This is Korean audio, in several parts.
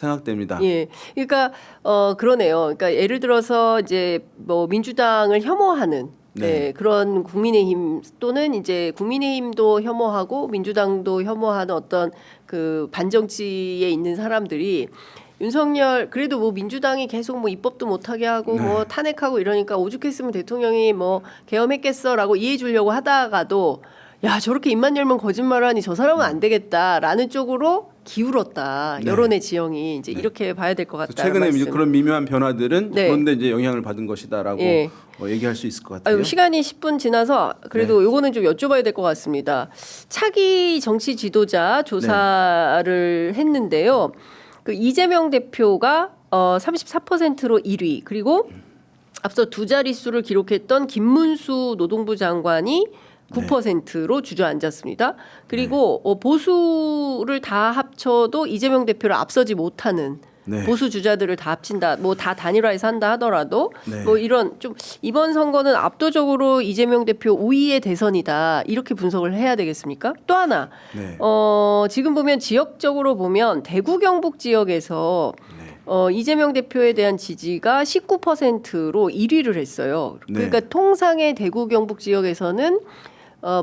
생각됩니다. 예, 그러니까 그러네요. 그러니까 예를 들어서 이제 뭐 민주당을 혐오하는 네. 예, 그런 국민의힘 또는 이제 국민의힘도 혐오하고 민주당도 혐오하는 어떤 그 반정치에 있는 사람들이 윤석열 그래도 뭐 민주당이 계속 뭐 입법도 못하게 하고 네. 뭐 탄핵하고 이러니까 오죽했으면 대통령이 뭐 계엄했겠어라고 이해해 주려고 하다가도 야 저렇게 입만 열면 거짓말하니 저 사람은 안 되겠다라는 쪽으로 기울었다. 네. 여론의 지형이 이제 이렇게 봐야 될 것 같다. 최근에 이제 그런 미묘한 변화들은 네. 그런데 이제 영향을 받은 것이다라고 예. 얘기할 수 있을 것 같아요. 아유, 시간이 10분 지나서 그래도 요거는 좀 여쭤봐야 될 것 같습니다. 차기 정치 지도자 조사를 했는데요. 그 이재명 대표가 34%로 1위 그리고 앞서 두 자릿수를 기록했던 김문수 노동부 장관이 9%로 주저앉았습니다. 그리고 보수를 다 합쳐도 이재명 대표를 앞서지 못하는 네. 보수 주자들을 다 합친다, 뭐 다 단일화해서 한다 하더라도 네. 뭐 이런 좀 이번 선거는 압도적으로 이재명 대표 우위의 대선이다 이렇게 분석을 해야 되겠습니까? 또 하나 네. 지금 보면 지역적으로 보면 대구 경북 지역에서 이재명 대표에 대한 지지가 19%로 1위를 했어요. 그러니까 네. 통상의 대구 경북 지역에서는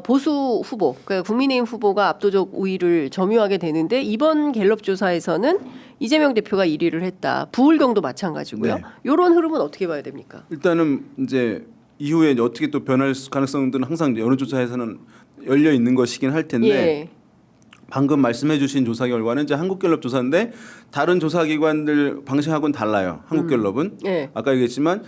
보수 후보, 그러니까 국민의힘 후보가 압도적 우위를 점유하게 되는데 이번 갤럽 조사에서는 이재명 대표가 1위를 했다. 부울경도 마찬가지고요. 네. 이런 흐름은 어떻게 봐야 됩니까? 일단은 이제 이후에 이제 어떻게 또 변할 가능성들은 항상 이제 여론조사에서는 열려 있는 것이긴 할 텐데 예. 방금 말씀해주신 조사 결과는 이제 한국갤럽 조사인데 다른 조사기관들 방식하고는 달라요. 한국갤럽은 예. 아까 얘기했지만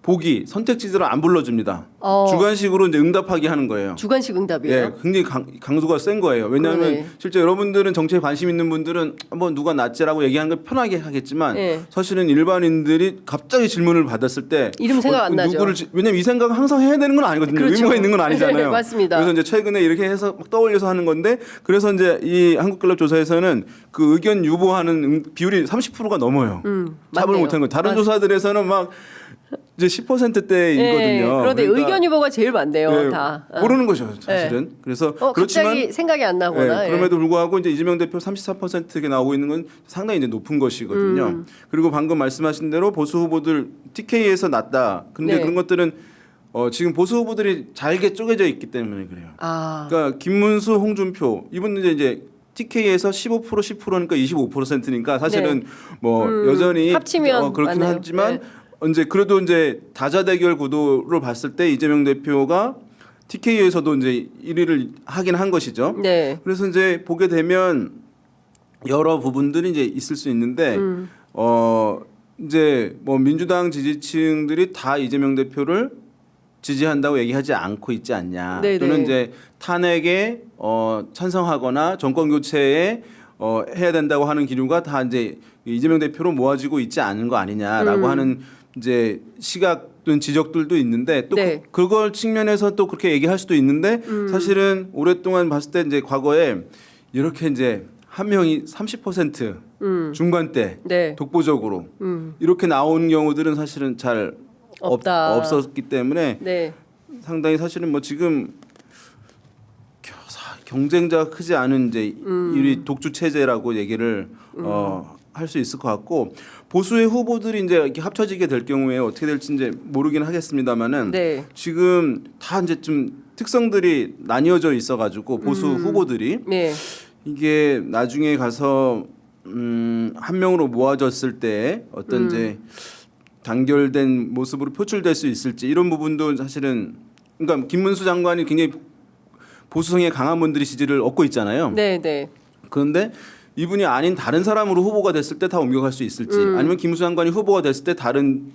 보기 선택지들을 안 불러줍니다. 주관식으로 이제 응답하게 하는 거예요. 주관식 응답이에요. 예, 굉장히 강도가 센 거예요. 왜냐하면 그러네. 실제 여러분들은 정치에 관심 있는 분들은 한번 누가 낫지라고 얘기하는 걸 편하게 하겠지만 예. 사실은 일반인들이 갑자기 질문을 받았을 때 이름 생각 안 나죠. 왜냐면 이 생각은 항상 해야 되는 건 아니거든요. 그렇죠. 의무가 있는 건 아니잖아요. 맞습니다. 그래서 이제 최근에 이렇게 해서 막 떠올려서 하는 건데 그래서 이제 이 한국갤럽 조사에서는 그 의견 유보하는 비율이 30%가 넘어요. 잡을 맞네요. 못하는 거. 다른 조사들에서는 막 이제 10%대이거든요. 예, 그런데 의견 유보가 제일 많네요. 예, 다. 모르는 거죠, 사실은. 그래서 그렇지만 갑자기 생각이 안 나거나. 예, 그럼에도 불구하고 이제 이재명 대표 34%게 나오고 있는 건 상당히 이제 높은 것이거든요. 그리고 방금 말씀하신 대로 보수 후보들 TK에서 낮다. 근데 네. 그런 것들은 지금 보수 후보들이 잘게 쪼개져 있기 때문에 그래요. 아, 그러니까 김문수, 홍준표 이분들 이제 TK에서 15% 10%니까 25%니까 사실은 뭐 여전히 합치면 그렇긴 맞네요. 하지만 네. 이제 그래도 이제 다자대결 구도를 봤을 때 이재명 대표가 TK에서도 이제 1위를 하긴 한 것이죠. 네. 그래서 이제 보게 되면 여러 부분들이 이제 있을 수 있는데 이제 뭐 민주당 지지층들이 다 이재명 대표를 지지한다고 얘기하지 않고 있지 않냐. 네네. 또는 이제 탄핵에 찬성하거나 정권 교체에 해야 된다고 하는 기류가 다 이제 이재명 대표로 모아지고 있지 않은 거 아니냐라고 하는 이제 시각 또는 지적들도 있는데 또 네. 그걸 측면에서 또 그렇게 얘기할 수도 있는데 사실은 오랫동안 봤을 때 이제 과거에 이렇게 이제 한 명이 30% 중반대 네. 독보적으로 이렇게 나온 경우들은 사실은 잘 없다. 없었기 때문에 네. 상당히 사실은 뭐 지금 경쟁자가 크지 않은 이제 이 독주 체제라고 얘기를 할 수 있을 것 같고 보수의 후보들이 이제 이렇게 합쳐지게 될 경우에 어떻게 될지 이제 모르긴 하겠습니다만은 네. 지금 다 이제 좀 특성들이 나뉘어져 있어가지고 보수 후보들이 네. 이게 나중에 가서 한 명으로 모아졌을 때 어떤 이제 단결된 모습으로 표출될 수 있을지 이런 부분도 사실은 그러니까 김문수 장관이 굉장히 보수성에 강한 분들이 지지를 얻고 있잖아요. 네. 네. 그런데 이분이 아닌 다른 사람으로 후보가 됐을 때 다 옮겨갈 수 있을지 아니면 김문수 장관이 후보가 됐을 때 다른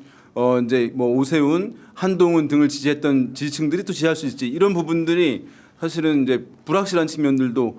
이제 뭐 오세훈, 한동훈 등을 지지했던 지지층들이 또 지지할 수 있을지 이런 부분들이 사실은 이제 불확실한 측면들도